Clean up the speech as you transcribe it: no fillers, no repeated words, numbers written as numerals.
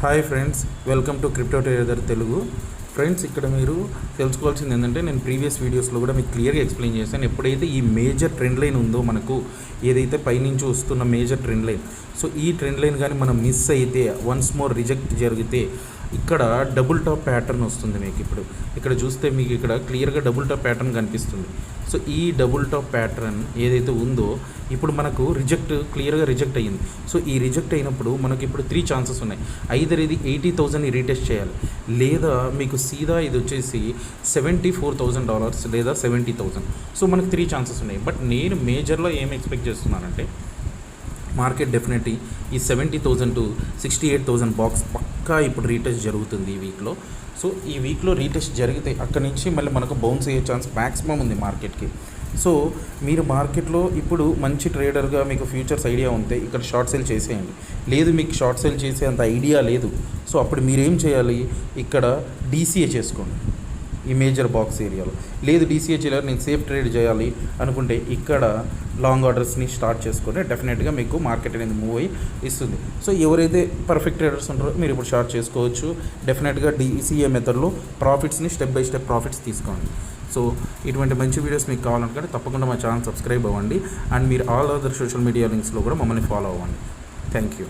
Hi friends, welcome to crypto trader Telugu. Friends, ఇక్కడ మీరు తెలుసుకోవాల్సింది ఏంటంటే, నేను ప్రీవియస్ వీడియోస్లో కూడా మీకు క్లియర్గా ఎక్స్ప్లెయిన్ చేశాను. ఎప్పుడైతే ఈ మేజర్ ట్రెండ్ లైన్ ఉందో, మనకు ఏదైతే పైనుంచి వస్తున్న మేజర్ ట్రెండ్ లైన్, సో ఈ ట్రెండ్ లైన్ కానీ మనం మిస్ అయితే, వన్స్ మోర్ రిజెక్ట్ జరిగితే, ఇక్కడ డబుల్ టాప్ ప్యాటర్న్ వస్తుంది. మీకు ఇక్కడ చూస్తే మీకు ఇక్కడ క్లియర్గా డబుల్ టాప్ ప్యాటర్న్ కనిపిస్తుంది. సో ఈ డబుల్ టాప్ ప్యాటర్న్ ఏదైతే ఉందో, ఇప్పుడు మనకు క్లియర్గా రిజెక్ట్ అయ్యింది. సో ఈ రిజెక్ట్ అయినప్పుడు మనకి ఇప్పుడు 3 ఛాన్సెస్ ఉన్నాయి. ఐదర్ ఇది 80,000 రీటెస్ట్ చేయాలి, లేదా మీకు సీదా ఇది వచ్చేసి $74,000 లేదా 70,000. సో మనకు 3 ఛాన్సెస్ ఉన్నాయి. బట్ నేను మేజర్లో ఏం ఎక్స్పెక్ట్ చేస్తున్నానంటే, మార్కెట్ డెఫినెట్లీ ఈ 70,000 టు 68,000 బాక్స్ పక్కా ఇప్పుడు రీటెస్ట్ జరుగుతుంది ఈ వీక్లో. సో ఈ వీక్లో రీటెస్ట్ జరిగితే అక్కడి నుంచి మళ్ళీ మనకు బౌన్స్ అయ్యే ఛాన్స్ మ్యాక్సిమం ఉంది మార్కెట్కి. సో మీరు మార్కెట్లో ఇప్పుడు మంచి ట్రేడర్గా మీకు ఫ్యూచర్స్ ఐడియా ఉంటే ఇక్కడ షార్ట్ సేల్ చేసేయండి. లేదు, మీకు షార్ట్ సేల్ చేసే అంత ఐడియా లేదు, సో అప్పుడు మీరేం చేయాలి, ఇక్కడ డీసీఏ చేసుకోండి ఈ మేజర్ బాక్స్ ఏరియాలో. లేదు, డీసీఏ చేయాలి, నేను సేఫ్ ట్రేడ్ చేయాలి అనుకుంటే ఇక్కడ లాంగ్ ఆర్డర్స్ని స్టార్ట్ చేసుకుంటే డెఫినెట్గా మీకు మార్కెట్ అనేది మూవ్ అయ్యి ఇస్తుంది. సో ఎవరైతే పర్ఫెక్ట్ ట్రేడర్స్ ఉంటారో మీరు ఇప్పుడు షార్ట్ చేసుకోవచ్చు. డెఫినెట్గా డీసీఏ మెథడ్లో ప్రాఫిట్స్ని స్టెప్ బై స్టెప్ ప్రాఫిట్స్ తీసుకోండి. సో ఇటువంటి మంచి వీడియోస్ మీకు కావాలనుకుంటే తప్పకుండా మా ఛానల్ సబ్స్క్రైబ్ అవ్వండి. అండ్ మీరు ఆల్ అదర్ సోషల్ మీడియా లింక్స్లో కూడా మమ్మల్ని ఫాలో అవ్వండి. Thank you.